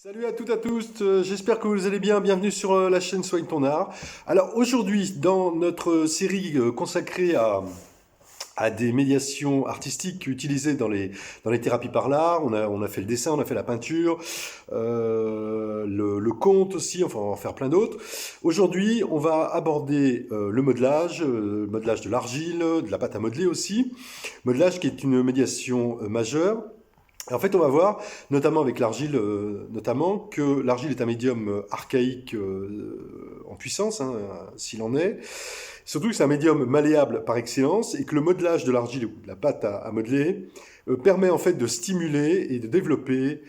Salut à toutes et à tous, j'espère que vous allez bien, bienvenue sur la chaîne Soigne ton art. Alors aujourd'hui, dans notre série consacrée à des médiations artistiques utilisées dans les thérapies par l'art, on a fait le dessin, on a fait la peinture, le conte aussi, enfin on va en faire plein d'autres. Aujourd'hui, on va aborder le modelage de l'argile, de la pâte à modeler aussi, modelage qui est une médiation majeure. En fait, on va voir, notamment avec l'argile, notamment que l'argile est un médium archaïque en puissance, hein, s'il en est. Surtout que c'est un médium malléable par excellence et que le modelage de l'argile ou de la pâte à modeler permet en fait de stimuler et de développer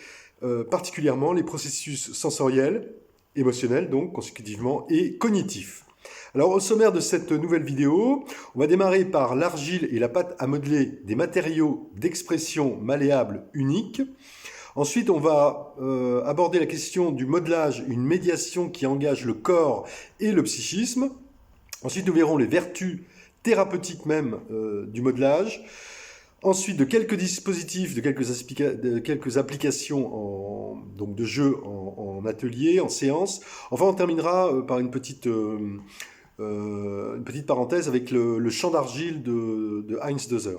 particulièrement les processus sensoriels, émotionnels donc consécutivement et cognitifs. Alors au sommaire de cette nouvelle vidéo, on va démarrer par l'argile et la pâte à modeler des matériaux d'expression malléable unique. Ensuite, on va aborder la question du modelage, une médiation qui engage le corps et le psychisme. Ensuite, nous verrons les vertus thérapeutiques même du modelage. Ensuite, de quelques dispositifs, de quelques applications donc de jeux en atelier, en séance. Enfin, on terminera par une petite parenthèse avec le champ d'argile de Heinz Döser.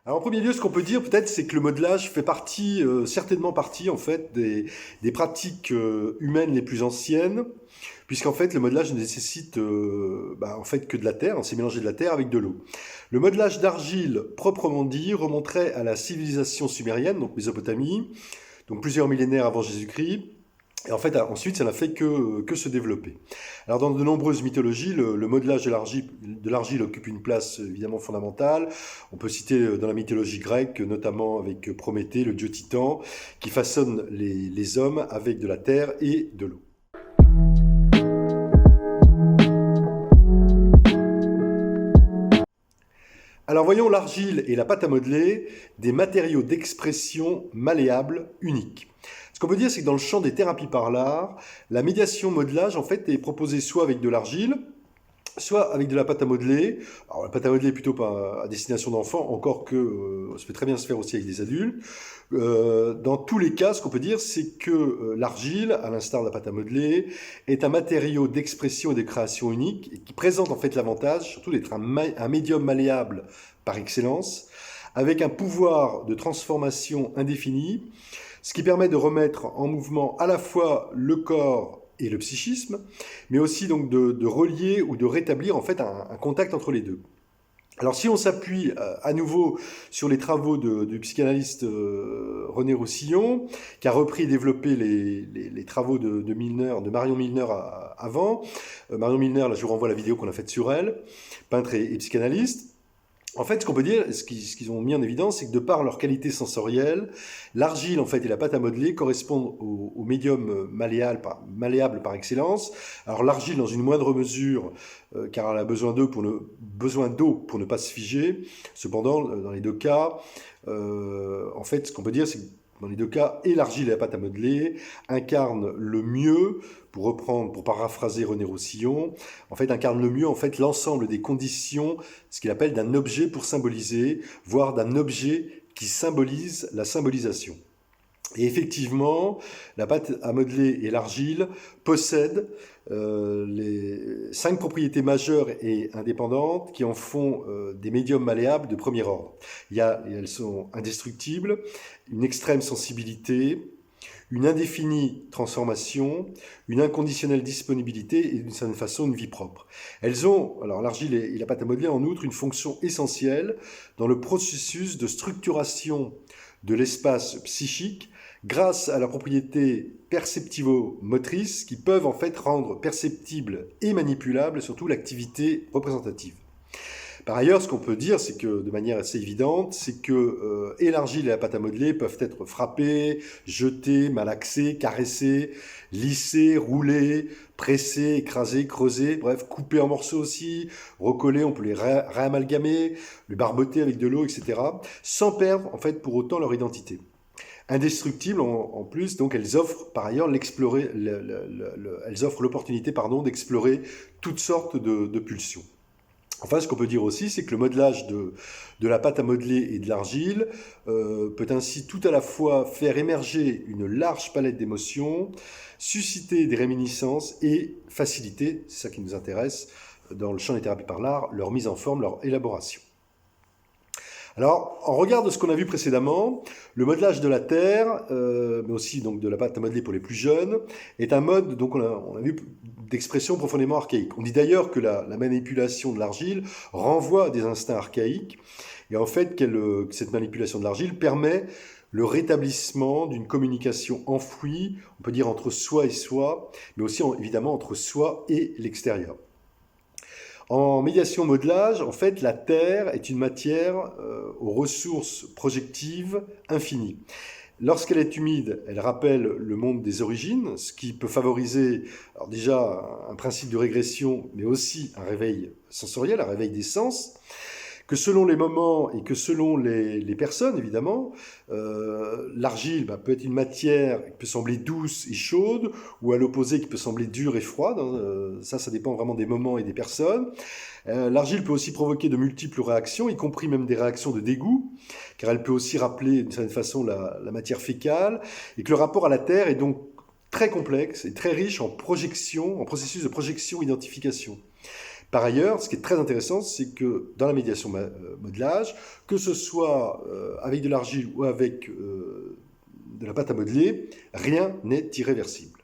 Alors en premier lieu, ce qu'on peut dire peut-être, c'est que le modelage fait certainement partie en fait des pratiques humaines les plus anciennes, puisqu'en fait le modelage ne nécessite en fait que de la terre, on s'est mélangé de la terre avec de l'eau. Le modelage d'argile proprement dit remonterait à la civilisation sumérienne, donc Mésopotamie, donc plusieurs millénaires avant Jésus-Christ. Et en fait, ensuite, ça n'a fait que se développer. Alors, dans de nombreuses mythologies, le modelage de l'argile occupe une place évidemment fondamentale. On peut citer dans la mythologie grecque, notamment avec Prométhée, le dieu Titan, qui façonne les hommes avec de la terre et de l'eau. Alors voyons l'argile et la pâte à modeler, des matériaux d'expression malléables uniques. Ce qu'on peut dire, c'est que dans le champ des thérapies par l'art, la médiation modelage en fait est proposée soit avec de l'argile, soit avec de la pâte à modeler. Alors la pâte à modeler est plutôt pas à destination d'enfants, encore que ça peut très bien se faire aussi avec des adultes. Dans tous les cas, ce qu'on peut dire, c'est que l'argile, à l'instar de la pâte à modeler, est un matériau d'expression et de création unique et qui présente en fait l'avantage, surtout d'être un médium malléable par excellence, avec un pouvoir de transformation indéfini, ce qui permet de remettre en mouvement à la fois le corps et le psychisme, mais aussi donc de relier ou de rétablir en fait un contact entre les deux. Alors si on s'appuie à nouveau sur les travaux du psychanalyste René Roussillon, qui a repris et développé les travaux de Marion Milner avant, Marion Milner, là je vous renvoie à la vidéo qu'on a faite sur elle, peintre et psychanalyste. En fait, ce qu'on peut dire, ce qu'ils ont mis en évidence, c'est que de par leur qualité sensorielle, l'argile en fait et la pâte à modeler correspondent au médium malléable par excellence. Alors l'argile dans une moindre mesure, car elle a besoin d'eau pour ne pas se figer. Cependant, dans les deux cas, en fait, ce qu'on peut dire, c'est que dans les deux cas, et l'argile et la pâte à modeler incarnent le mieux, pour paraphraser René Roussillon, en fait, incarne le mieux en fait l'ensemble des conditions, ce qu'il appelle d'un objet pour symboliser, voire d'un objet qui symbolise la symbolisation. Et effectivement, la pâte à modeler et l'argile possèdent les 5 propriétés majeures et indépendantes qui en font des médiums malléables de premier ordre. Elles sont indestructibles, une extrême sensibilité, une indéfinie transformation, une inconditionnelle disponibilité et d'une certaine façon une vie propre. Elles ont, alors l'argile et la pâte à modeler en outre, une fonction essentielle dans le processus de structuration de l'espace psychique grâce à la propriété perceptivo-motrice qui peuvent en fait rendre perceptible et manipulable surtout l'activité représentative. Par ailleurs, ce qu'on peut dire, c'est que de manière assez évidente, c'est que et l'argile et la pâte à modeler peuvent être frappées, jetées, malaxées, caressées, lissées, roulées, pressées, écrasées, creusées, bref, coupées en morceaux aussi, recollées, on peut les réamalgamer, les barboter avec de l'eau, etc., sans perdre en fait pour autant leur identité. Indestructibles en plus, donc elles offrent par ailleurs elles offrent l'opportunité d'explorer toutes sortes de pulsions. Enfin, ce qu'on peut dire aussi, c'est que le modelage de la pâte à modeler et de l'argile peut ainsi tout à la fois faire émerger une large palette d'émotions, susciter des réminiscences et faciliter, c'est ça qui nous intéresse dans le champ des thérapies par l'art, leur mise en forme, leur élaboration. Alors, en regard de ce qu'on a vu précédemment, le modelage de la terre, mais aussi donc de la pâte à modeler pour les plus jeunes, est un mode, donc on a vu, d'expression profondément archaïque. On dit d'ailleurs que la manipulation de l'argile renvoie à des instincts archaïques, et en fait que cette manipulation de l'argile permet le rétablissement d'une communication enfouie, on peut dire entre soi et soi, mais aussi évidemment entre soi et l'extérieur. En médiation modelage, en fait, la Terre est une matière aux ressources projectives infinies. Lorsqu'elle est humide, elle rappelle le monde des origines, ce qui peut favoriser alors déjà un principe de régression, mais aussi un réveil sensoriel, un réveil des sens, que selon les moments et que selon les personnes, évidemment, l'argile peut être une matière qui peut sembler douce et chaude, ou à l'opposé qui peut sembler dure et froide. Ça dépend vraiment des moments et des personnes. L'argile peut aussi provoquer de multiples réactions, y compris même des réactions de dégoût, car elle peut aussi rappeler d'une certaine façon la matière fécale, et que le rapport à la terre est donc très complexe et très riche en projection, en processus de projection-identification. Par ailleurs, ce qui est très intéressant, c'est que dans la médiation modelage, que ce soit avec de l'argile ou avec de la pâte à modeler, rien n'est irréversible.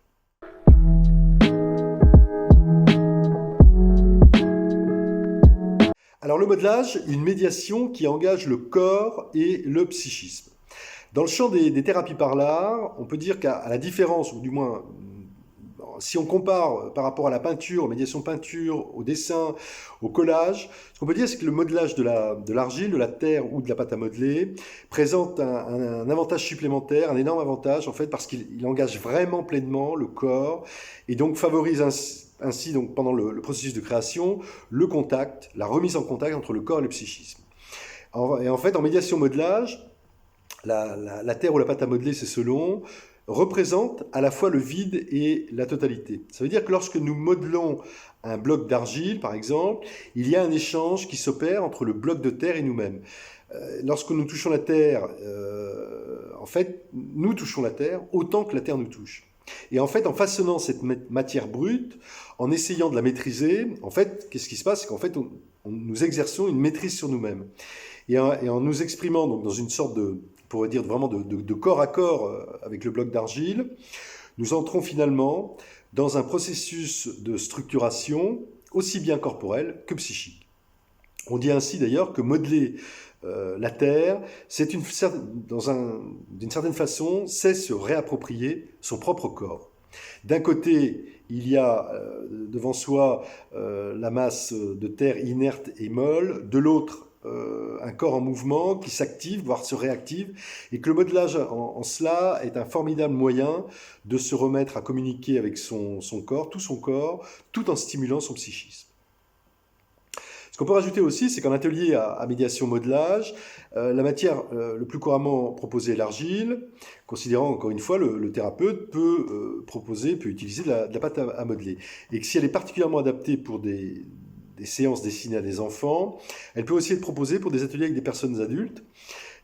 Alors le modelage, une médiation qui engage le corps et le psychisme. Dans le champ des thérapies par l'art, on peut dire qu'à la différence, ou du moins si on compare par rapport à la peinture, aux médiations peinture, au dessin, au collage, ce qu'on peut dire, c'est que le modelage de l'argile, de la terre ou de la pâte à modeler présente un avantage supplémentaire, un énorme avantage en fait, parce qu'il engage vraiment pleinement le corps et donc favorise ainsi donc, pendant le processus de création, le contact, la remise en contact entre le corps et le psychisme. Et en fait, en médiation modelage, la terre ou la pâte à modeler, c'est selon, représente à la fois le vide et la totalité. Ça veut dire que lorsque nous modelons un bloc d'argile, par exemple, il y a un échange qui s'opère entre le bloc de terre et nous-mêmes. Lorsque nous touchons la terre, en fait, nous touchons la terre autant que la terre nous touche. Et en fait, en façonnant cette matière brute, en essayant de la maîtriser, en fait, qu'est-ce qui se passe? C'est qu'en fait, nous exerçons une maîtrise sur nous-mêmes. Et en nous exprimant donc, dans une sorte de, on pourrait dire vraiment de corps à corps avec le bloc d'argile, nous entrons finalement dans un processus de structuration aussi bien corporel que psychique. On dit ainsi d'ailleurs que modeler la Terre, c'est d'une certaine façon, c'est se réapproprier son propre corps. D'un côté, il y a devant soi la masse de terre inerte et molle, de l'autre, un corps en mouvement qui s'active, voire se réactive, et que le modelage en cela est un formidable moyen de se remettre à communiquer avec son corps, tout en stimulant son psychisme. Ce qu'on peut rajouter aussi, c'est qu'en atelier à médiation modelage, la matière le plus couramment proposée est l'argile, considérant encore une fois le thérapeute peut utiliser de la pâte à modeler. Et que si elle est particulièrement adaptée pour des séances destinées à des enfants, elle peut aussi être proposée pour des ateliers avec des personnes adultes.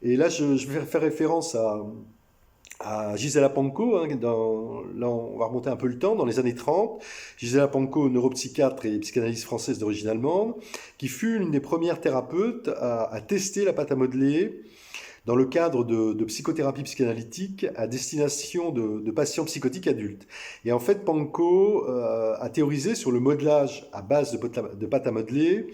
Et là, je vais faire référence à Gisela Panko, là on va remonter un peu le temps, dans les années 30, Gisela Panko, neuropsychiatre et psychanalyste française d'origine allemande, qui fut l'une des premières thérapeutes à tester la pâte à modeler dans le cadre de psychothérapie psychanalytique à destination de patients psychotiques adultes. Et en fait, Panko a théorisé sur le modelage à base de pâte à modeler,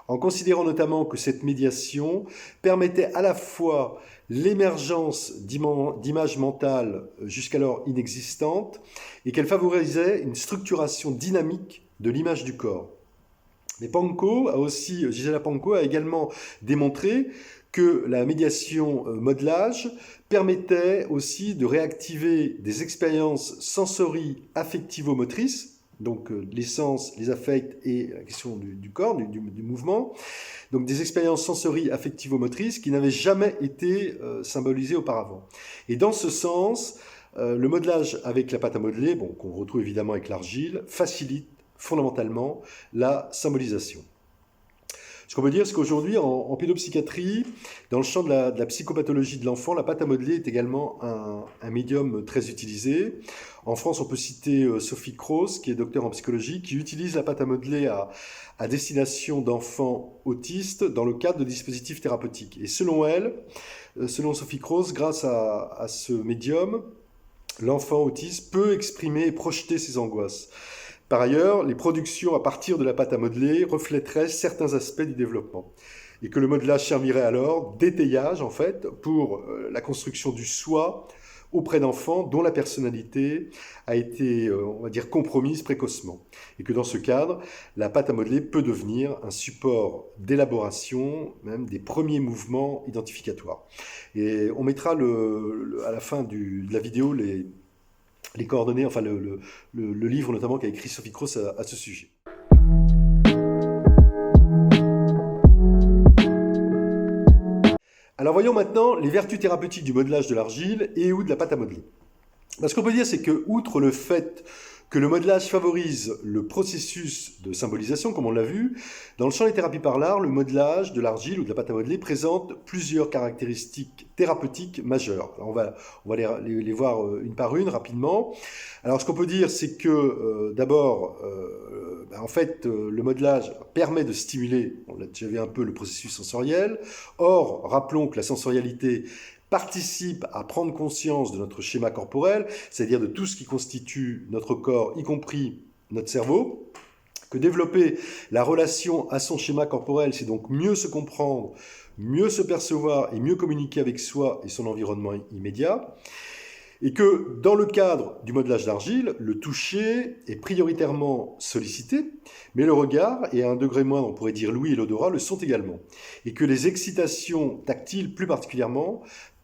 en considérant notamment que cette médiation permettait à la fois l'émergence d'images mentales jusqu'alors inexistantes et qu'elle favorisait une structuration dynamique de l'image du corps. Mais Gisela Panko a également démontré que la médiation modelage permettait aussi de réactiver des expériences sensori-affectivo-motrices, donc les sens, les affects et la question du corps, du mouvement, donc des expériences sensori-affectivo-motrices qui n'avaient jamais été symbolisées auparavant. Et dans ce sens, le modelage avec la pâte à modeler, qu'on retrouve évidemment avec l'argile, facilite fondamentalement la symbolisation. Ce qu'on peut dire, c'est qu'aujourd'hui, en pédopsychiatrie, dans le champ de la psychopathologie de l'enfant, la pâte à modeler est également un médium très utilisé. En France, on peut citer Sophie Croce, qui est docteure en psychologie, qui utilise la pâte à modeler à destination d'enfants autistes dans le cadre de dispositifs thérapeutiques. Et selon elle, selon Sophie Croce, grâce à ce médium, l'enfant autiste peut exprimer et projeter ses angoisses. Par ailleurs, les productions à partir de la pâte à modeler reflèteraient certains aspects du développement. Et que le modelage servirait alors d'étayage, en fait, pour la construction du soi auprès d'enfants dont la personnalité a été, on va dire, compromise précocement. Et que dans ce cadre, la pâte à modeler peut devenir un support d'élaboration, même des premiers mouvements identificatoires. Et on mettra à la fin de la vidéo les coordonnées, enfin le livre notamment qu'a écrit Sophie Croce à ce sujet. Alors voyons maintenant les vertus thérapeutiques du modelage de l'argile et ou de la pâte à modeler. Ce qu'on peut dire, c'est que, outre le fait que le modelage favorise le processus de symbolisation, comme on l'a vu, dans le champ des thérapies par l'art, le modelage de l'argile ou de la pâte à modeler présente plusieurs caractéristiques thérapeutiques majeures. Alors on va les voir une par une rapidement. Alors ce qu'on peut dire, c'est que d'abord, en fait, le modelage permet de stimuler, on l'a déjà vu un peu, le processus sensoriel. Or, rappelons que la sensorialité participe à prendre conscience de notre schéma corporel, c'est-à-dire de tout ce qui constitue notre corps, y compris notre cerveau, que développer la relation à son schéma corporel, c'est donc mieux se comprendre, mieux se percevoir et mieux communiquer avec soi et son environnement immédiat, et que dans le cadre du modelage d'argile, le toucher est prioritairement sollicité, mais le regard, et à un degré moindre, on pourrait dire l'ouïe et l'odorat, le sont également, et que les excitations tactiles plus particulièrement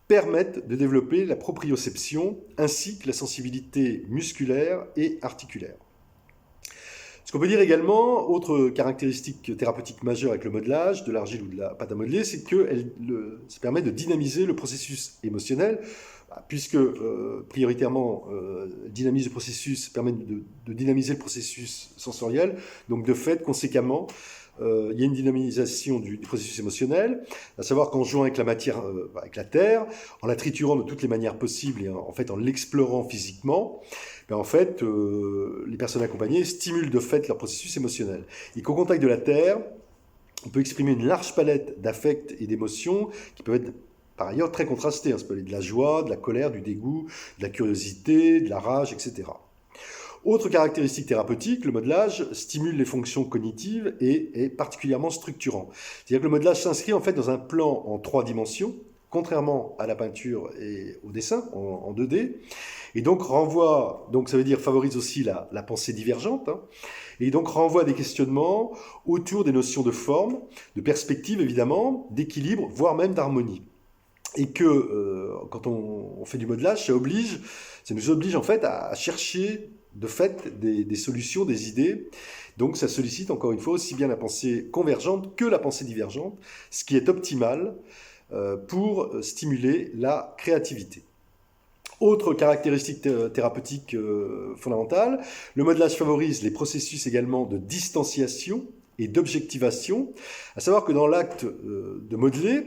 permettent de développer la proprioception ainsi que la sensibilité musculaire et articulaire. Ce qu'on peut dire également, autre caractéristique thérapeutique majeure avec le modelage de l'argile ou de la pâte à modeler, c'est que ça permet de dynamiser le processus émotionnel, puisque prioritairement dynamise le processus, permet de dynamiser le processus sensoriel, donc de fait, conséquemment, il y a une dynamisation du processus émotionnel, à savoir qu'en jouant avec la matière, avec la terre, en la triturant de toutes les manières possibles et en fait en l'explorant physiquement, en fait, les personnes accompagnées stimulent de fait leur processus émotionnel. Et qu'au contact de la terre, on peut exprimer une large palette d'affects et d'émotions qui peuvent être par ailleurs très contrastées. Ça peut aller de la joie, de la colère, du dégoût, de la curiosité, de la rage, etc. Autre caractéristique thérapeutique, le modelage stimule les fonctions cognitives et est particulièrement structurant. C'est-à-dire que le modelage s'inscrit en fait dans un plan en 3 dimensions, contrairement à la peinture et au dessin en 2D, et donc ça veut dire favorise aussi la pensée divergente, et donc renvoie à des questionnements autour des notions de forme, de perspective évidemment, d'équilibre, voire même d'harmonie. Et que quand on fait du modelage, ça nous oblige en fait à chercher de fait des solutions, des idées. Donc ça sollicite encore une fois aussi bien la pensée convergente que la pensée divergente, ce qui est optimal pour stimuler la créativité. Autre caractéristique thérapeutique fondamentale, le modelage favorise les processus également de distanciation et d'objectivation, à savoir que dans l'acte de modeler,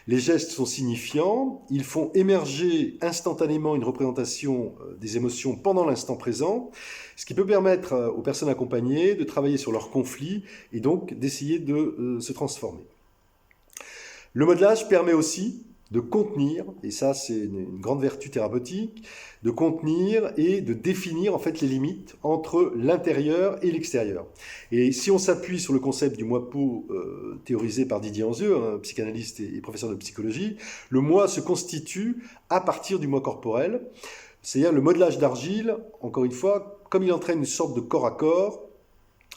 les gestes sont signifiants, ils font émerger instantanément une représentation des émotions pendant l'instant présent, ce qui peut permettre aux personnes accompagnées de travailler sur leurs conflits et donc d'essayer de se transformer. Le modelage permet aussi de contenir, et ça c'est une grande vertu thérapeutique, de contenir et de définir en fait les limites entre l'intérieur et l'extérieur. Et si on s'appuie sur le concept du moi-peau théorisé par Didier Anzieux, un psychanalyste et professeur de psychologie, le moi se constitue à partir du moi corporel, c'est-à-dire le modelage d'argile, encore une fois, comme il entraîne une sorte de corps à corps,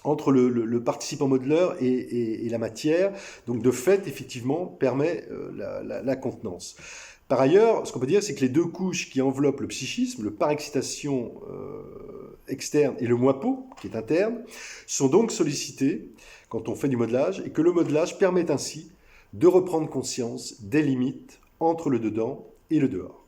entre le participant modeleur et la matière, donc de fait, effectivement, permet la contenance. Par ailleurs, ce qu'on peut dire, c'est que les 2 couches qui enveloppent le psychisme, le par-excitation externe et le moi-peau, qui est interne, sont donc sollicitées quand on fait du modelage, et que le modelage permet ainsi de reprendre conscience des limites entre le dedans et le dehors.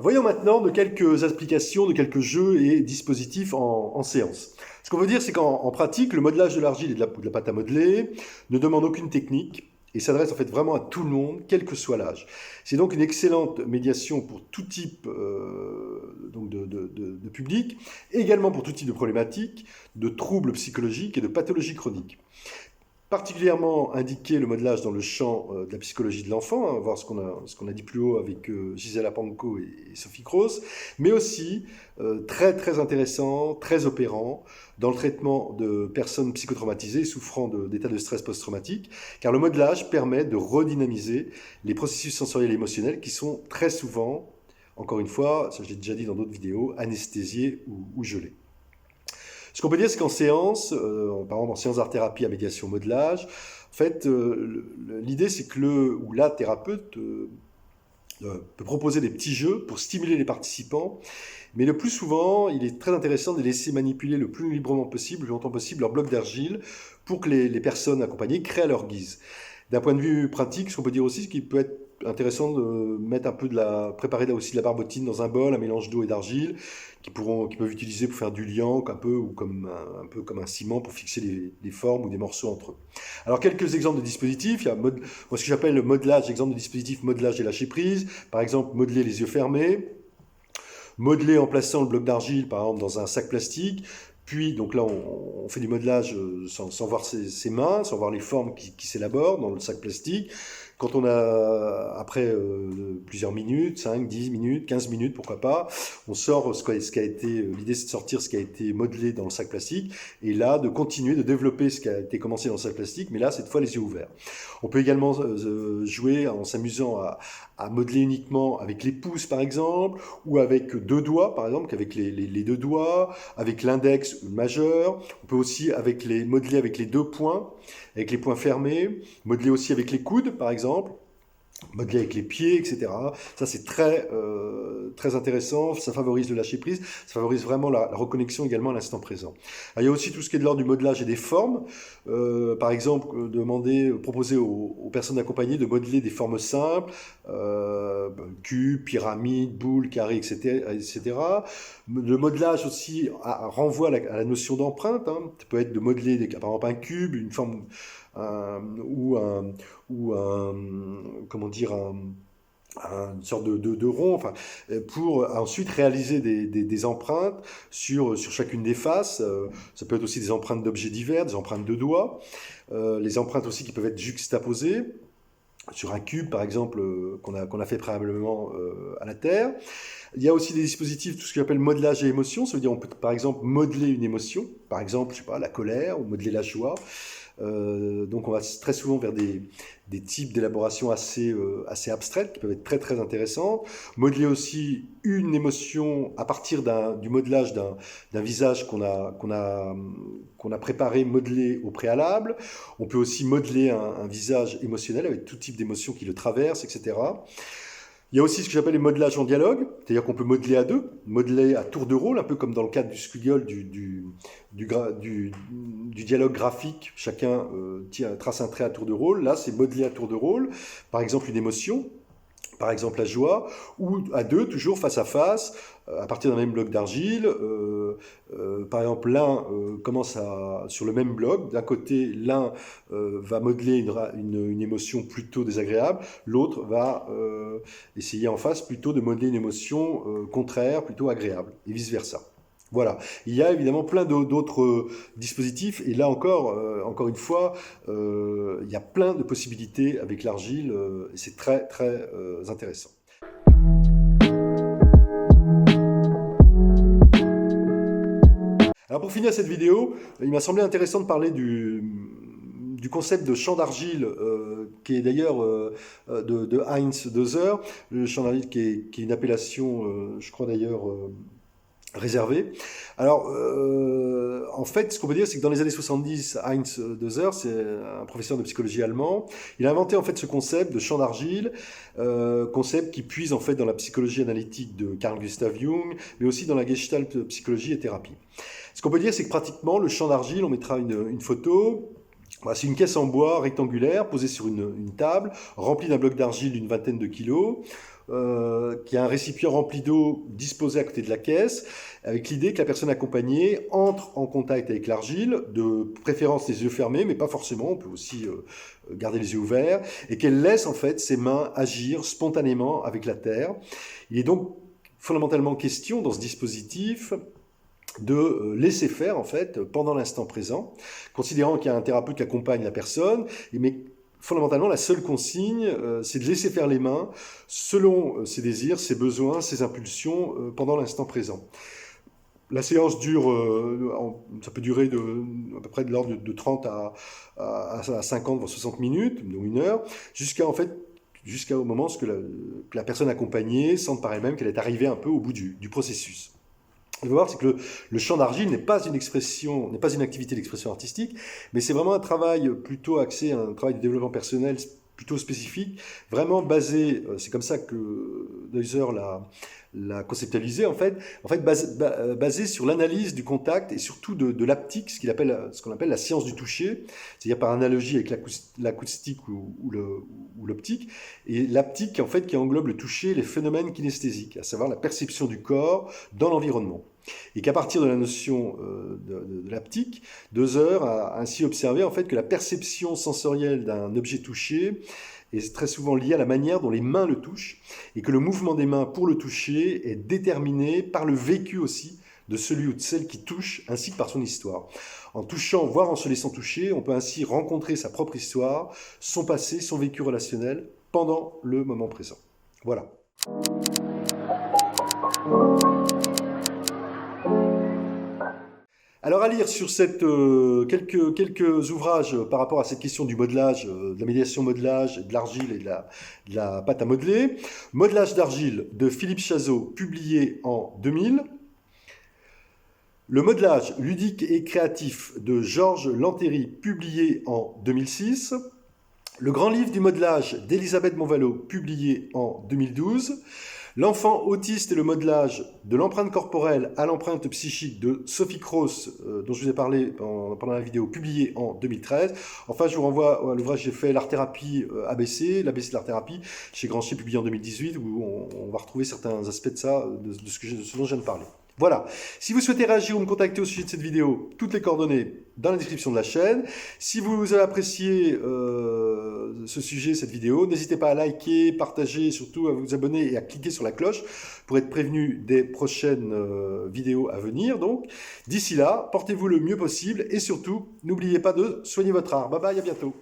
Voyons maintenant de quelques applications, de quelques jeux et dispositifs en séance. Ce qu'on veut dire, c'est qu'en pratique, le modelage de l'argile et de la pâte à modeler ne demande aucune technique et s'adresse en fait vraiment à tout le monde, quel que soit l'âge. C'est donc une excellente médiation pour tout type donc de public, et également pour tout type de problématiques, de troubles psychologiques et de pathologies chroniques. Particulièrement indiqué le modelage dans le champ de la psychologie de l'enfant, hein, voir ce qu'on a dit plus haut avec Gisela Panko et Sophie Cross, mais aussi très très intéressant, très opérant dans le traitement de personnes psychotraumatisées souffrant d'états de stress post-traumatique, car le modelage permet de redynamiser les processus sensoriels et émotionnels qui sont très souvent, encore une fois, ça je l'ai déjà dit dans d'autres vidéos, anesthésiés ou gelés. Ce qu'on peut dire, c'est qu'en séance, par exemple en séance d'art-thérapie à médiation modelage, en fait, l'idée c'est que le ou la thérapeute peut proposer des petits jeux pour stimuler les participants, mais le plus souvent, il est très intéressant de les laisser manipuler le plus librement possible, le plus longtemps possible, leur bloc d'argile pour que les personnes accompagnées créent à leur guise. D'un point de vue pratique, ce qu'on peut dire aussi, c'est qu'il peut être intéressant de mettre un peu préparer aussi de la barbotine dans un bol, un mélange d'eau et d'argile, qu'ils peuvent utiliser pour faire du liant, un peu comme un ciment pour fixer les formes ou des morceaux entre eux. Alors quelques exemples de dispositifs, il y a moi, ce que j'appelle le modelage, exemple de dispositif modelage et lâcher prise, par exemple modeler les yeux fermés, modeler en plaçant le bloc d'argile par exemple dans un sac plastique. Puis, donc là, on fait du modelage sans voir ses mains, sans voir les formes qui s'élaborent dans le sac plastique. Quand on a, après plusieurs minutes, 5, 10 minutes, 15 minutes, pourquoi pas, on sort ce qui a été, l'idée c'est de sortir ce qui a été modelé dans le sac plastique, et là, de continuer de développer ce qui a été commencé dans le sac plastique, mais là, cette fois, les yeux ouverts. On peut également jouer en s'amusant à modeler uniquement avec les pouces, par exemple, ou avec deux doigts, par exemple, avec les deux doigts, avec l'index ou le majeur. On peut aussi modeler avec les deux poings, avec les poings fermés, modeler aussi avec les coudes, par exemple, modeler avec les pieds, etc. Ça, c'est très intéressant, ça favorise le lâcher-prise, ça favorise vraiment la reconnexion également à l'instant présent. Alors, il y a aussi tout ce qui est de l'ordre du modelage et des formes. Par exemple, proposer aux personnes accompagnées de modeler des formes simples, cube, pyramide, boule, carré, etc. Le modelage aussi renvoie à la notion d'empreinte. Hein. Ça peut être de modeler, par exemple, un cube, une forme... une sorte de rond, enfin, pour ensuite réaliser des empreintes sur chacune des faces. Ça peut être aussi des empreintes d'objets divers, des empreintes de doigts, les empreintes aussi qui peuvent être juxtaposées sur un cube, par exemple, qu'on a fait préalablement à la Terre. Il y a aussi des dispositifs, tout ce qu'on appelle modelage et émotion. Ça veut dire on peut, par exemple, modeler une émotion, par exemple, je sais pas, la colère, ou modeler la joie. Donc on va très souvent vers des types d'élaboration assez abstraites qui peuvent être très très intéressantes. Modeler aussi une émotion à partir du modelage d'un visage qu'on a préparé, modelé au préalable. On peut aussi modeler un visage émotionnel avec tout type d'émotions qui le traversent, etc. Il y a aussi ce que j'appelle les modelages en dialogue, c'est-à-dire qu'on peut modeler à deux, modeler à tour de rôle, un peu comme dans le cadre du squiggle, du dialogue graphique. Chacun trace un trait à tour de rôle. Là, c'est modeler à tour de rôle, par exemple une émotion, par exemple la joie, ou à deux, toujours face à face, à partir d'un même bloc d'argile. Par exemple, l'un commence sur le même bloc. D'un côté, l'un va modeler une émotion plutôt désagréable, l'autre va essayer en face plutôt de modeler une émotion contraire, plutôt agréable, et vice-versa. Voilà. Il y a évidemment plein d'autres dispositifs, et là encore une fois, il y a plein de possibilités avec l'argile, et c'est très très intéressant. Alors pour finir cette vidéo, il m'a semblé intéressant de parler du concept de champ d'argile, qui est d'ailleurs de Heinz Döser, le champ d'argile qui est une appellation, je crois d'ailleurs, réservée. Alors, en fait, ce qu'on peut dire, c'est que dans les années 70, Heinz Döser, c'est un professeur de psychologie allemand, il a inventé en fait ce concept de champ d'argile, concept qui puise en fait dans la psychologie analytique de Carl Gustav Jung, mais aussi dans la gestalt psychologie et thérapie. Ce qu'on peut dire, c'est que pratiquement, le champ d'argile, on mettra une photo, Voilà, c'est une caisse en bois rectangulaire posée sur une table, remplie d'un bloc d'argile d'une vingtaine de kilos, qui a un récipient rempli d'eau disposé à côté de la caisse, avec l'idée que la personne accompagnée entre en contact avec l'argile, de préférence les yeux fermés, mais pas forcément, on peut aussi garder les yeux ouverts, et qu'elle laisse en fait ses mains agir spontanément avec la terre. Il est donc fondamentalement question dans ce dispositif de laisser faire en fait pendant l'instant présent, considérant qu'il y a un thérapeute qui accompagne la personne, mais fondamentalement la seule consigne, c'est de laisser faire les mains selon ses désirs, ses besoins, ses impulsions pendant l'instant présent. La séance dure, ça peut durer à peu près de l'ordre de 30 à 50 voire 60 minutes, donc 1 heure, jusqu'au moment où que la personne accompagnée sente par elle-même qu'elle est arrivée un peu au bout du processus. Il faut voir, c'est que le chant d'argile n'est pas une activité d'expression artistique, mais c'est vraiment un travail plutôt axé, un travail de développement personnel plutôt spécifique, vraiment basé, c'est comme ça que Deuser l'a conceptualisé en fait basé sur l'analyse du contact et surtout de l'haptique, ce qu'on appelle la science du toucher, c'est-à-dire par analogie avec l'acoustique ou l'optique, et l'haptique en fait qui englobe le toucher, les phénomènes kinesthésiques, à savoir la perception du corps dans l'environnement. Et qu'à partir de la notion de l'haptique, Deuser a ainsi observé en fait que la perception sensorielle d'un objet touché est très souvent liée à la manière dont les mains le touchent, et que le mouvement des mains pour le toucher est déterminé par le vécu aussi de celui ou de celle qui touche, ainsi que par son histoire. En touchant, voire en se laissant toucher, on peut ainsi rencontrer sa propre histoire, son passé, son vécu relationnel pendant le moment présent. Voilà. Alors à lire sur quelques ouvrages par rapport à cette question du modelage, de la médiation modelage, de l'argile et de la pâte à modeler. Modelage d'argile de Philippe Chazot, publié en 2000. Le modelage ludique et créatif de Georges Lantéry, publié en 2006. Le grand livre du modelage d'Elisabeth Monvalot, publié en 2012. L'enfant autiste et le modelage de l'empreinte corporelle à l'empreinte psychique de Sophie Cross, dont je vous ai parlé pendant la vidéo, publiée en 2013. Enfin, je vous renvoie à l'ouvrage que j'ai fait, l'art-thérapie ABC, l'ABC de l'art-thérapie, chez Grancher, publié en 2018, où on va retrouver certains aspects de ça, de ce dont je viens de parler. Voilà. Si vous souhaitez réagir ou me contacter au sujet de cette vidéo, toutes les coordonnées dans la description de la chaîne. Si vous avez apprécié ce sujet, cette vidéo, n'hésitez pas à liker, partager, surtout à vous abonner et à cliquer sur la cloche pour être prévenu des prochaines vidéos à venir. Donc, d'ici là, portez-vous le mieux possible et surtout, n'oubliez pas de soigner votre art. Bye bye, à bientôt.